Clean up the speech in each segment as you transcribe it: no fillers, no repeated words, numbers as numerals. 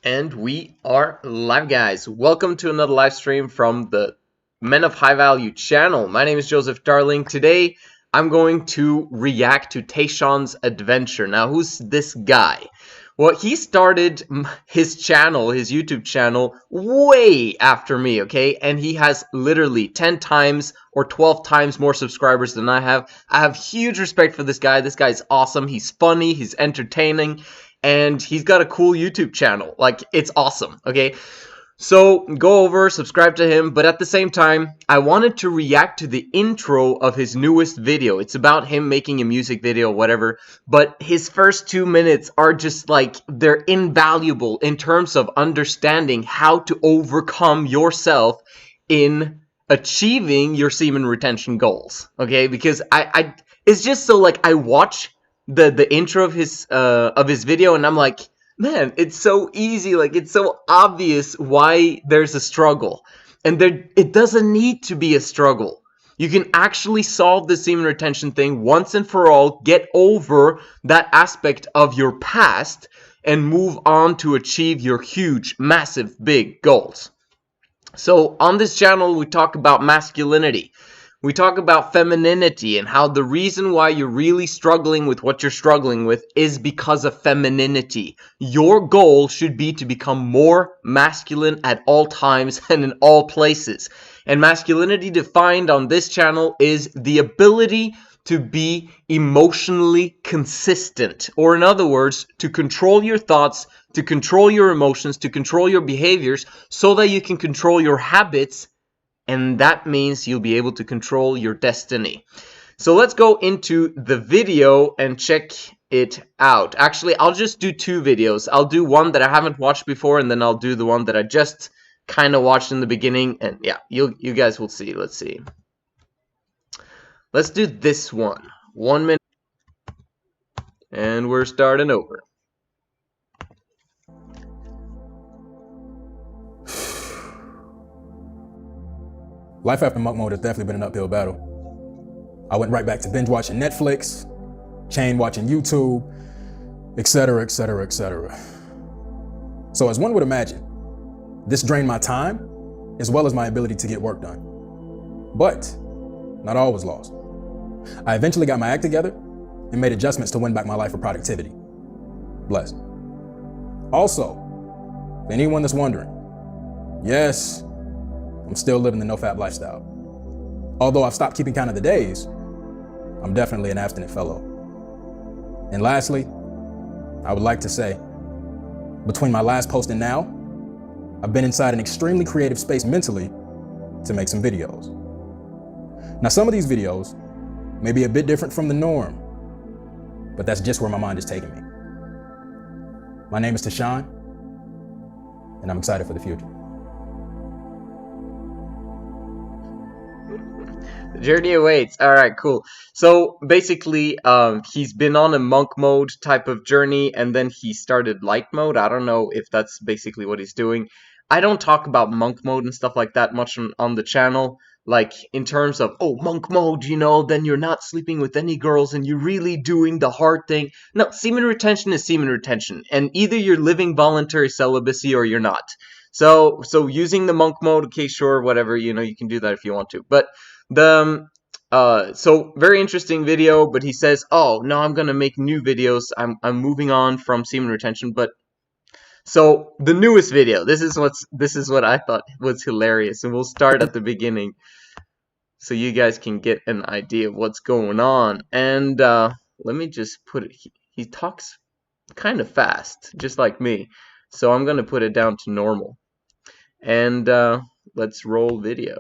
And we are live, guys. Welcome to another live stream from the Men of High Value channel. My name is Joseph Darling. Today, I'm going to react to Tashawn's adventure. Now, who's this guy? Well, he started his channel, his YouTube channel, way after me, okay? And he has literally 10 times or 12 times more subscribers than I have. I have huge respect for this guy. This guy's awesome. He's funny. He's entertaining. And he's got a cool YouTube channel. Like, it's awesome, okay? So, go over, subscribe to him, but at the same time, I wanted to react to the intro of his newest video. It's about him making a music video, whatever, but his first 2 minutes are just like, they're invaluable in terms of understanding how to overcome yourself in achieving your semen retention goals, okay? Because it's just so, like, I watch the intro of his video and I'm like, man, it's so easy, like it's so obvious why there's a struggle. And it doesn't need to be a struggle. You can actually solve the semen retention thing once and for all, get over that aspect of your past and move on to achieve your huge, massive, big goals. So on this channel we talk about masculinity. We talk about femininity and how the reason why you're really struggling with what you're struggling with is because of femininity. Your goal should be to become more masculine at all times and in all places. And masculinity defined on this channel is the ability to be emotionally consistent. Or in other words, to control your thoughts, to control your emotions, to control your behaviors so that you can control your habits. And that means you'll be able to control your destiny. So let's go into the video and check it out. Actually, I'll just do two videos. I'll do one that I haven't watched before, and then I'll do the one that I just kind of watched in the beginning. And yeah, you guys will see. Let's see. Let's do this one. 1 minute. And we're starting over. Life after monk mode has definitely been an uphill battle. I went right back to binge watching Netflix, chain watching YouTube, etc., etc., etc. So as one would imagine, this drained my time as well as my ability to get work done. But not all was lost. I eventually got my act together and made adjustments to win back my life for productivity. Blessed. Also, for anyone that's wondering, yes, I'm still living the no-fap lifestyle. Although I've stopped keeping count of the days, I'm definitely an abstinent fellow. And lastly, I would like to say, between my last post and now, I've been inside an extremely creative space mentally to make some videos. Now, some of these videos may be a bit different from the norm, but that's just where my mind is taking me. My name is Tashawn, and I'm excited for the future. The journey awaits. Alright, cool. So basically, he's been on a monk mode type of journey, and then he started light mode. I don't know if that's basically what he's doing. I don't talk about monk mode and stuff like that much on the channel. Like, in terms of, oh, monk mode, you know, then you're not sleeping with any girls and you're really doing the hard thing. No, semen retention is semen retention. And either you're living voluntary celibacy or you're not. So using the monk mode, okay, sure, whatever, you know, you can do that if you want to. But so very interesting video, but he says, oh, no, I'm gonna make new videos. I'm moving on from semen retention. But so the newest video, this is what I thought was hilarious, and we'll start at the beginning so you guys can get an idea of what's going on. And let me just put it, he talks kind of fast, just like me, so I'm gonna put it down to normal. And let's roll video.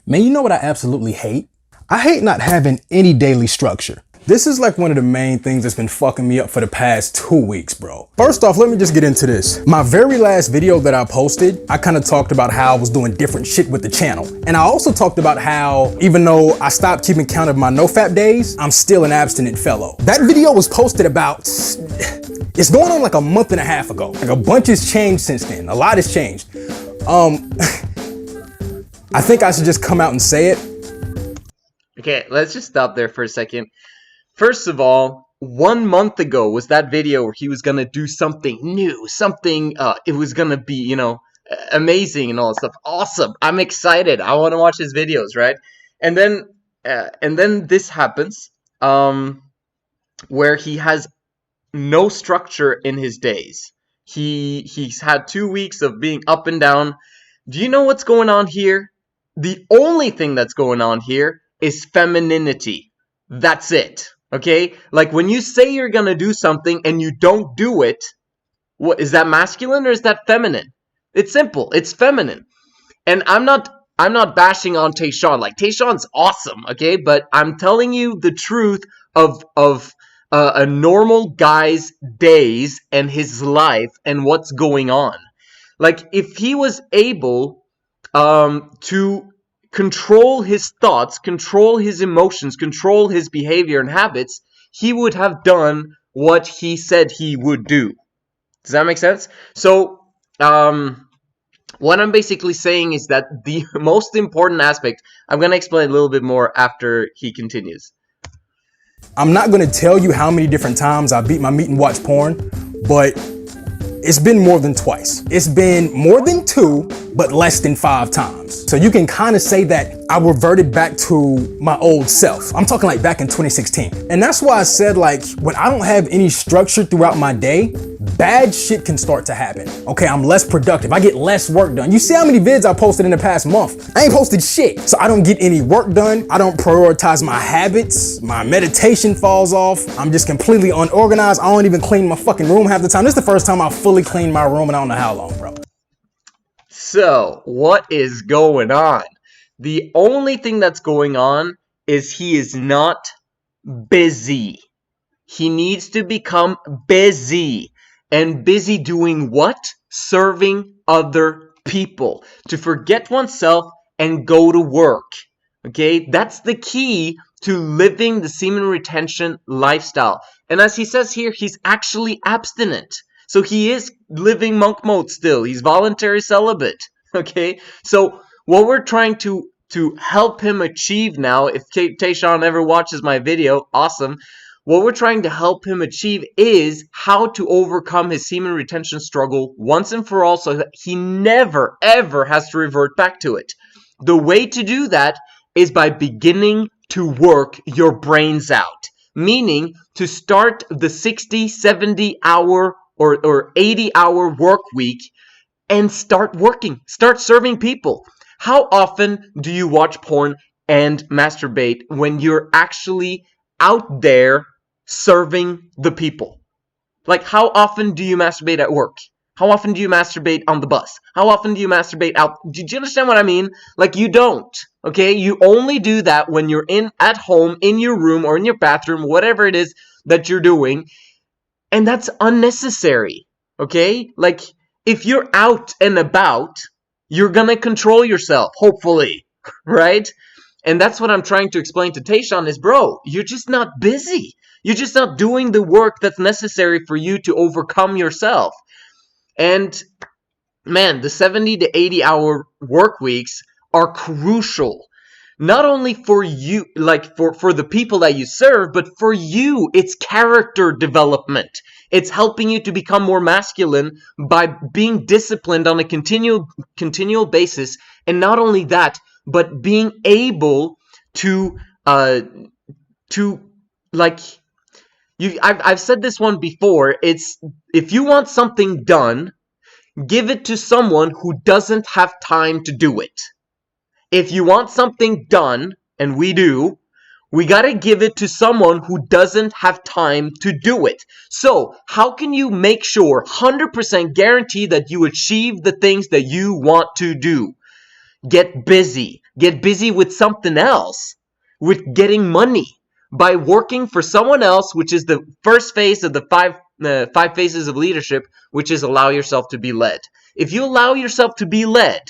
Man, you know what I absolutely hate? I hate not having any daily structure. This is like one of the main things that's been fucking me up for the past 2 weeks, bro. First off, let me just get into this. My very last video that I posted, I kind of talked about how I was doing different shit with the channel. And I also talked about how, even though I stopped keeping count of my no-fap days, I'm still an abstinent fellow. That video was posted about, it's going on like a month and a half ago. Like a bunch has changed since then. A lot has changed. I think I should just come out and say it. Okay, let's just stop there for a second. First of all, 1 month ago was that video where he was gonna do something new, something, it was gonna be, you know, amazing and all that stuff. Awesome. I'm excited. I want to watch his videos, right? And then this happens, where he has no structure in his days. He's had 2 weeks of being up and down. Do you know what's going on here? The only thing that's going on here is femininity. That's it. Okay? Like when you say you're gonna do something and you don't do it, what is that, masculine or is that feminine? It's simple. It's feminine. And I'm not bashing on Tashawn. Like, Tashawn's awesome, okay? But I'm telling you the truth of a normal guy's days and his life and what's going on. Like, if he was able to control his thoughts, control his emotions, control his behavior and habits, he would have done what he said he would do. Does that make sense? So, what I'm basically saying is that the most important aspect, I'm going to explain a little bit more after he continues. I'm not going to tell you how many different times I beat my meat and watch porn, but it's been more than twice. It's been more than 2, but less than 5 times. So you can kind of say that I reverted back to my old self. I'm talking like back in 2016. And that's why I said, like, when I don't have any structure throughout my day, bad shit can start to happen. Okay, I'm less productive. I get less work done. You see how many vids I posted in the past month? I ain't posted shit. So I don't get any work done. I don't prioritize my habits. My meditation falls off. I'm just completely unorganized. I don't even clean my fucking room half the time. This is the first time I fully cleaned my room and I don't know how long, bro. So, what is going on? The only thing that's going on is he is not busy. He needs to become busy. And busy doing what? Serving other people. To forget oneself and go to work. Okay? That's the key to living the semen retention lifestyle. And as he says here, he's actually abstinent. So he is living monk mode still. He's voluntary celibate. Okay? So what we're trying to help him achieve now, if Tashawn ever watches my video, awesome. What we're trying to help him achieve is how to overcome his semen retention struggle once and for all so that he never, ever has to revert back to it. The way to do that is by beginning to work your brains out. Meaning to start the 60, 70 hour or 80 hour work week and start working. Start serving people. How often do you watch porn and masturbate when you're actually out there serving the people? Like, how often do you masturbate at work? How often do you masturbate on the bus? How often do you masturbate out? Do you understand what I mean? Like, you don't, okay? You only do that when you're at home, in your room, or in your bathroom, whatever it is that you're doing, and that's unnecessary, okay? Like, if you're out and about, you're gonna control yourself, hopefully, right? And that's what I'm trying to explain to Tashawn is, bro, you're just not busy. You're just not doing the work that's necessary for you to overcome yourself. And, man, the 70 to 80 hour work weeks are crucial. Not only for you, like for the people that you serve, but for you, it's character development. It's helping you to become more masculine by being disciplined on a continual basis. And not only that, but being able to like, I've said this one before. It's, if you want something done, give it to someone who doesn't have time to do it. If you want something done, and we do, we gotta give it to someone who doesn't have time to do it. So, how can you make sure, 100% guarantee that you achieve the things that you want to do? Get busy. Get busy with something else. With getting money. By working for someone else, which is the first phase of the five phases of leadership, which is allow yourself to be led. If you allow yourself to be led,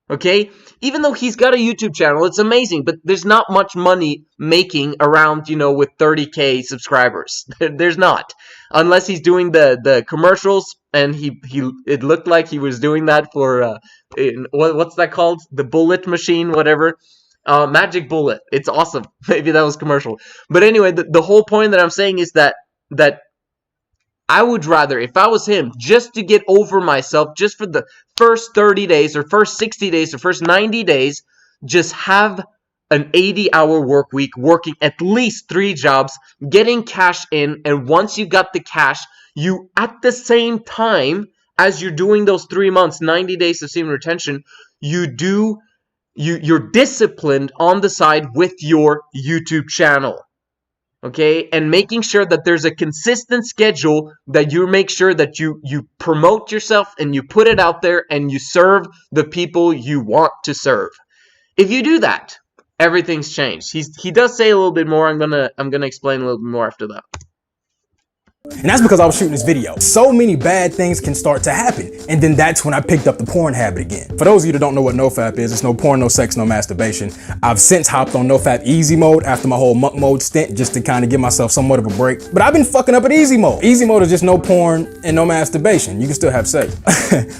okay, even though he's got a YouTube channel, it's amazing, but there's not much money making around, with 30K subscribers. There's not. Unless he's doing the commercials, and it looked like he was doing that for, what's that called? The bullet machine, whatever. Magic Bullet. It's awesome. Maybe that was commercial. But anyway, the whole point that I'm saying is that that I would rather, if I was him, just to get over myself, just for the first 30 days or first 60 days or first 90 days, just have an 80-hour work week, working at least 3 jobs, getting cash in, and once you got the cash, you, at the same time as you're doing those 3 months, 90 days of semen retention, you're disciplined on the side with your YouTube channel. Okay, and making sure that there's a consistent schedule, that you make sure that you promote yourself and you put it out there and you serve the people you want to serve. If you do that, everything's changed. He does say a little bit more. I'm gonna explain a little bit more after that. And that's because I was shooting this video. So many bad things can start to happen. And then that's when I picked up the porn habit again. For those of you that don't know what NoFap is, it's no porn, no sex, no masturbation. I've since hopped on NoFap easy mode after my whole monk mode stint, just to kind of give myself somewhat of a break. But I've been fucking up at easy mode. Easy mode is just no porn and no masturbation. You can still have sex.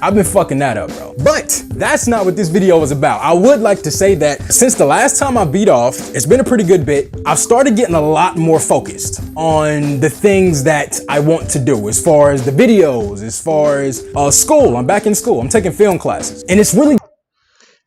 I've been fucking that up, bro. But that's not what this video is about. I would like to say that since the last time I beat off, it's been a pretty good bit. I've started getting a lot more focused on the things that I want to do, as far as the videos, as far as school. I'm back in school. I'm taking film classes, and it's really...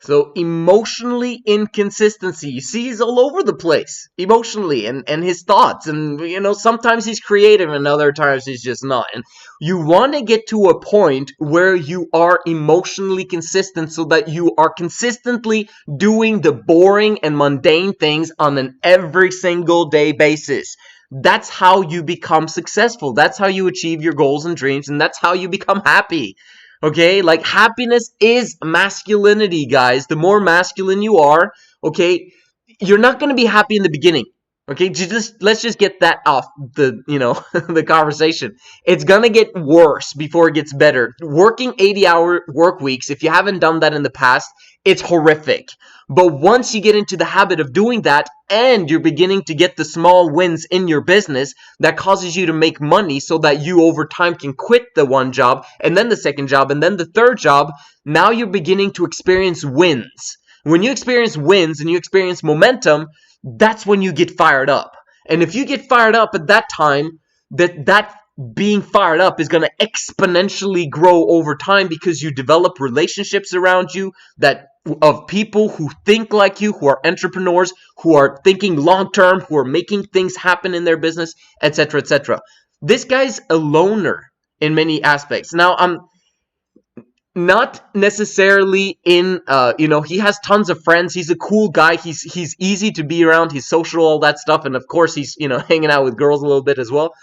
So emotionally inconsistency. You see, he's all over the place emotionally, and his thoughts, and you know, sometimes he's creative and other times he's just not. And you want to get to a point where you are emotionally consistent, so that you are consistently doing the boring and mundane things on an every single day basis. That's how you become successful. That's how you achieve your goals and dreams, and that's how you become happy. Okay, like, happiness is masculinity, guys. The more masculine you are, okay, you're not going to be happy in the beginning. Okay, let's just get that off the, the conversation. It's going to get worse before it gets better. Working 80-hour work weeks, if you haven't done that in the past, it's horrific. But once you get into the habit of doing that, and you're beginning to get the small wins in your business, that causes you to make money so that you over time can quit the one job, and then the second job, and then the third job, now you're beginning to experience wins. When you experience wins and you experience momentum, that's when you get fired up. And if you get fired up at that time, that being fired up is going to exponentially grow over time, because you develop relationships around you of people who think like you, who are entrepreneurs, who are thinking long term, who are making things happen in their business, etc., etc. This guy's a loner in many aspects. Now, I'm not necessarily in, he has tons of friends. He's a cool guy. He's easy to be around. He's social, all that stuff. And of course, he's, hanging out with girls a little bit as well.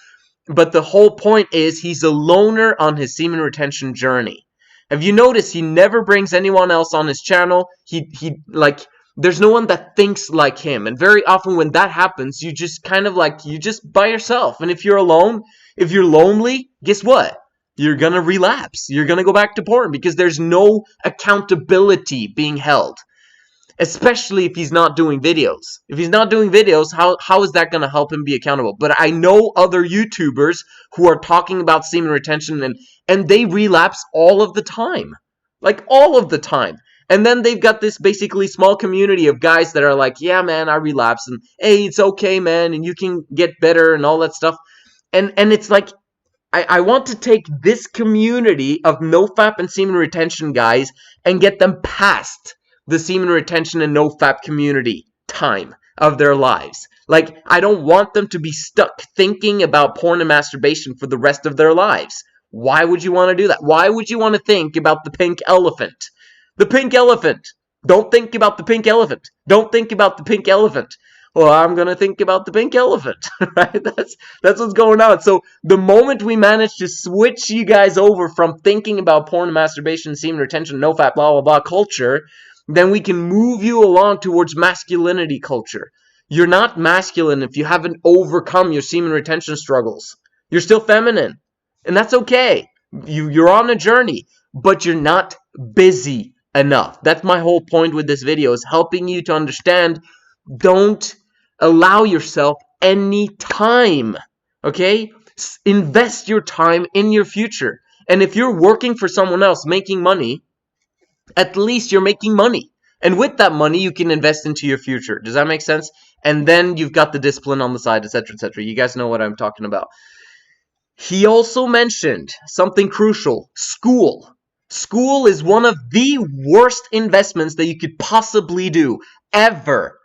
But the whole point is, he's a loner on his semen retention journey. Have you noticed he never brings anyone else on his channel? There's no one that thinks like him. And very often when that happens, you just you just by yourself. And if you're alone, if you're lonely, guess what? You're gonna relapse. You're gonna go back to porn, because there's no accountability being held. Especially if he's not doing videos. If he's not doing videos, how is that going to help him be accountable? But I know other YouTubers who are talking about semen retention, and they relapse all of the time. Like, all of the time. And then they've got this basically small community of guys that are like, yeah, man, I relapse, and hey, it's okay, man, and you can get better and all that stuff. And it's like, I want to take this community of NoFap and semen retention guys and get them past the semen retention and NoFap community time of their lives. Like, I don't want them to be stuck thinking about porn and masturbation for the rest of their lives. Why would you want to do that? Why would you want to think about the pink elephant? The pink elephant. Don't think about the pink elephant. Don't think about the pink elephant. Well, I'm going to think about the pink elephant, right? That's what's going on. So the moment we manage to switch you guys over from thinking about porn and masturbation, semen retention, NoFap, blah, blah, blah culture, then we can move you along towards masculinity culture. You're not masculine if you haven't overcome your semen retention struggles. You're still feminine, and that's okay. You're on a journey, but you're not busy enough. That's my whole point with this video, is helping you to understand, don't allow yourself any time, okay? Invest your time in your future. And if you're working for someone else making money, at least you're making money. And with that money, you can invest into your future. Does that make sense? And then you've got the discipline on the side, etc., etc. You guys know what I'm talking about. He also mentioned something crucial: school. School is one of the worst investments that you could possibly do, ever.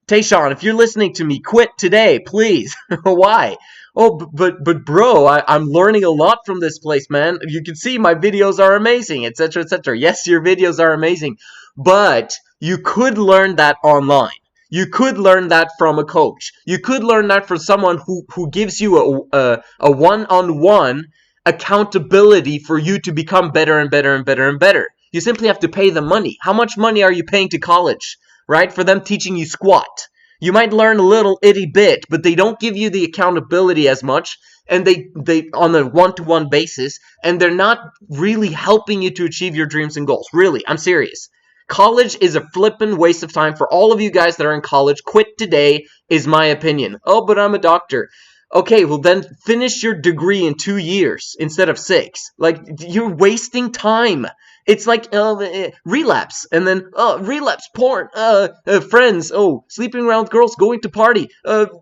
Tashawn, if you're listening to me, quit today, please. Why? Oh, but bro, I'm learning a lot from this place, man. You can see my videos are amazing, etc., etc. Yes, your videos are amazing, but you could learn that online. You could learn that from a coach. You could learn that from someone who gives you a one-on-one accountability for you to become better and better and better and better. You simply have to pay them money. How much money are you paying to college, right? For them teaching you squat. You might learn a little itty bit, but they don't give you the accountability as much, and they on a one-to-one basis, and they're not really helping you to achieve your dreams and goals. Really, I'm serious. College is a flippin' waste of time. For all of you guys that are in college, quit today, is my opinion. Oh, but I'm a doctor. Okay, well then finish your degree in 2 years instead of 6. Like, you're wasting time. It's like relapse, and then relapse, porn, friends, sleeping around with girls, going to party,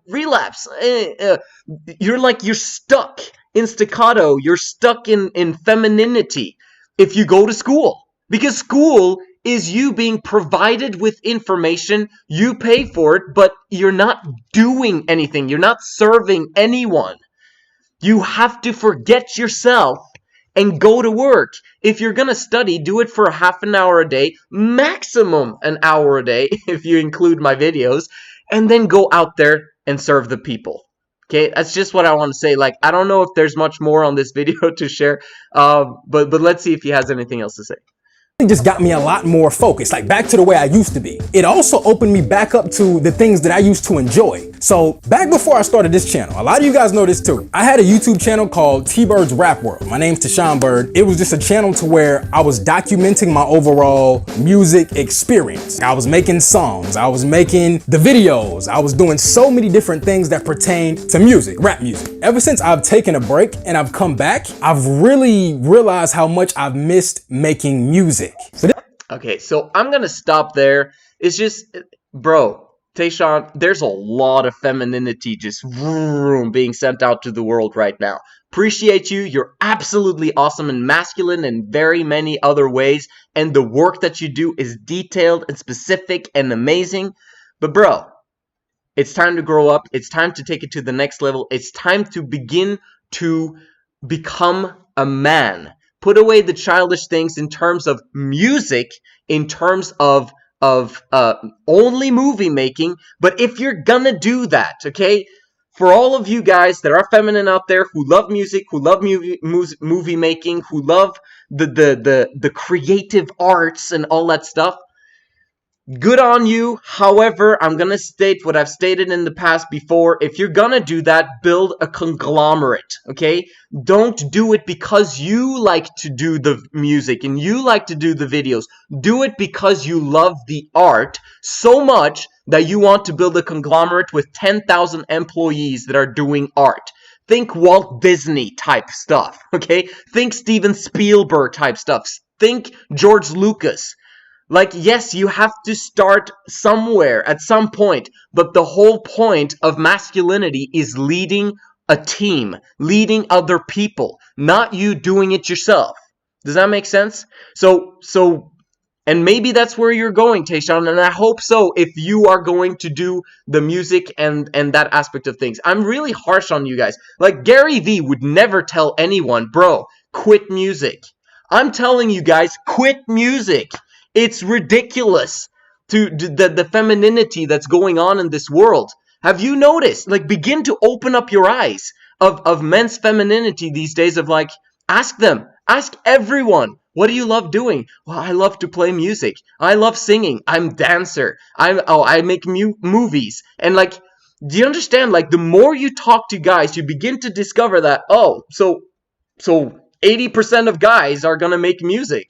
relapse. You're stuck in staccato. You're stuck in femininity if you go to school, because school is you being provided with information. You pay for it, but you're not doing anything. You're not serving anyone. You have to forget yourself and go to work. If you're gonna study, do it for a half an hour a day, maximum an hour a day, if you include my videos, and then go out there and serve the people. Okay, that's just what I want to say. Like, I don't know if there's much more on this video to share, but let's see if he has anything else to say. It just got me a lot more focused, like back to the way I used to be. It also opened me back up to the things that I used to enjoy. So back before I started this channel, a lot of you guys know this too. I had a YouTube channel called T-Bird's Rap World. My name's Tashawn Bird. It was just a channel to where I was documenting my overall music experience. I was making songs, I was making the videos, I was doing so many different things that pertain to music, rap music. Ever since I've taken a break and I've come back, I've really realized how much I've missed making music. Okay, so I'm gonna stop there. It's just, bro, Tashawn, there's a lot of femininity just being sent out to the world right now. Appreciate you. You're absolutely awesome and masculine in very many other ways, and the work that you do is detailed and specific and amazing. But bro, it's time to grow up. It's time to take it to the next level. It's time to begin to become a man. Put away the childish things in terms of music, in terms of only movie making. But if you're gonna do that, okay, for all of you guys that are feminine out there who love music, who love movie making, who love the creative arts and all that stuff, good on you. However, I'm gonna state what I've stated in the past before. If you're gonna do that, build a conglomerate, okay? Don't do it because you like to do the music and you like to do the videos. Do it because you love the art so much that you want to build a conglomerate with 10,000 employees that are doing art. Think Walt Disney type stuff, okay? Think Steven Spielberg type stuff. Think George Lucas. Like, yes, you have to start somewhere at some point, but the whole point of masculinity is leading a team, leading other people, not you doing it yourself. Does that make sense? So, and maybe that's where you're going, Tashawn, and I hope so if you are going to do the music and that aspect of things. I'm really harsh on you guys. Like, Gary Vee would never tell anyone, bro, quit music. I'm telling you guys, quit music. It's ridiculous to the femininity that's going on in this world. Have you noticed? Like, begin to open up your eyes of men's femininity these days. Of like, ask them, ask everyone, what do you love doing? Well, I love to play music. I love singing. I'm a dancer. I make movies. And like, do you understand? Like, the more you talk to guys, you begin to discover that, so 80% of guys are gonna make music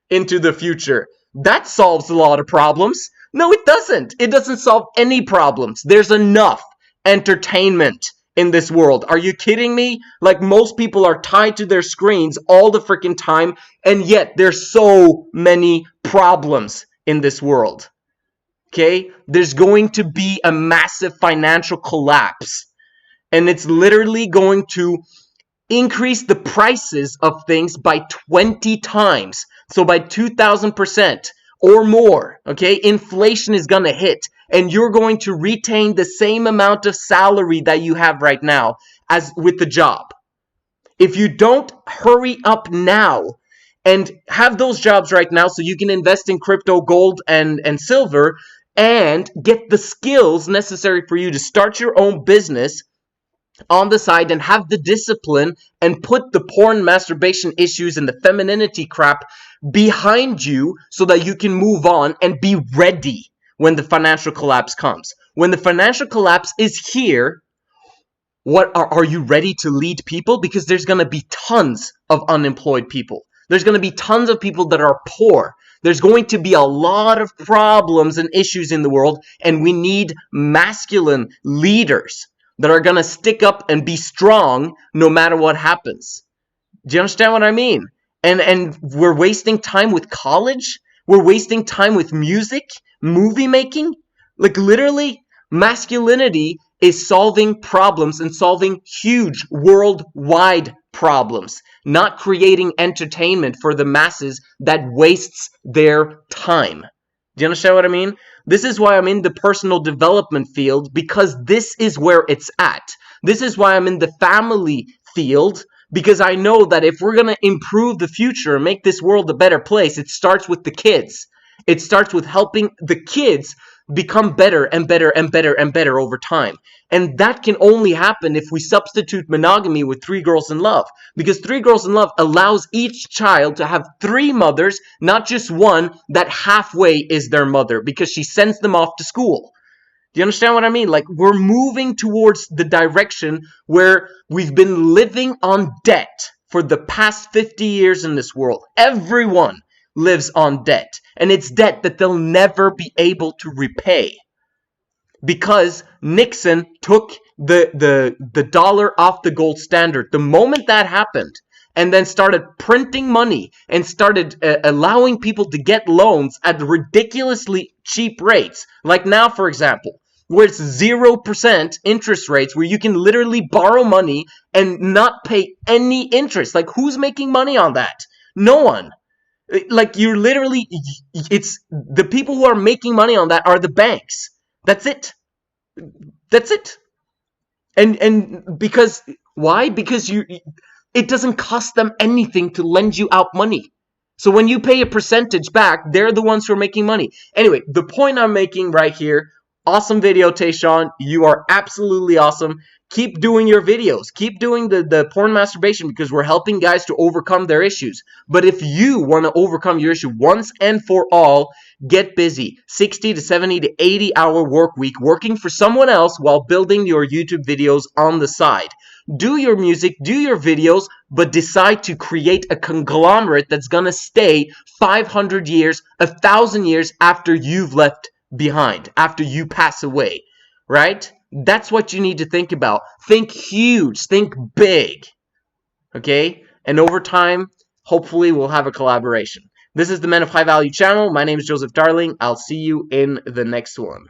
into the future. That solves a lot of problems. No, it doesn't. It doesn't solve any problems. There's enough entertainment in this world. Are you kidding me? Like, most people are tied to their screens all the freaking time, and yet there's so many problems in this world. Okay? There's going to be a massive financial collapse, and it's literally going to increase the prices of things by 20 times. So by 2,000% or more, okay? Inflation is going to hit, and you're going to retain the same amount of salary that you have right now as with the job. If you don't hurry up now and have those jobs right now so you can invest in crypto, gold, and silver, and get the skills necessary for you to start your own business on the side and have the discipline and put the porn, masturbation issues and the femininity crap behind you so that you can move on and be ready when the financial collapse comes. When the financial collapse is here, what are you ready to lead people? Because there's going to be tons of unemployed people. There's going to be tons of people that are poor. There's going to be a lot of problems and issues in the world, and we need masculine leaders that are going to stick up and be strong no matter what happens. Do you understand what I mean? And we're wasting time with college. We're wasting time with music, movie making. Like literally, masculinity is solving problems and solving huge worldwide problems, not creating entertainment for the masses that wastes their time. Do you understand what I mean? This is why I'm in the personal development field, because this is where it's at. This is why I'm in the family field, because I know that if we're going to improve the future and make this world a better place, it starts with the kids. It starts with helping the kids become better and better and better and better over time. And that can only happen if we substitute monogamy with 3 girls in love. Because 3 girls in love allows each child to have 3 mothers, not just one that halfway is their mother, because she sends them off to school. Do you understand what I mean? Like, we're moving towards the direction where we've been living on debt for the past 50 years in this world. Everyone lives on debt, and it's debt that they'll never be able to repay, because Nixon took the dollar off the gold standard. The moment that happened, and then started printing money and started allowing people to get loans at ridiculously cheap rates, like now, for example, where it's 0% interest rates, where you can literally borrow money and not pay any interest. Like, who's making money on that? No one. Like, you're literally, it's the people who are making money on that are the banks. That's it. That's it. And because, why? Because it doesn't cost them anything to lend you out money. So when you pay a percentage back, they're the ones who are making money. Anyway, the point I'm making right here, awesome video, Tashawn. You are absolutely awesome. Keep doing your videos. Keep doing the porn masturbation, because we're helping guys to overcome their issues. But if you want to overcome your issue once and for all, get busy. 60 to 70 to 80 hour work week, working for someone else while building your YouTube videos on the side. Do your music, do your videos, but decide to create a conglomerate that's going to stay 500 years, 1,000 years after you've left behind, after you pass away, right? That's what you need to think about. Think huge, think big, okay? And over time, hopefully we'll have a collaboration. This is the Men of High Value channel. My name is Joseph Darling. I'll see you in the next one.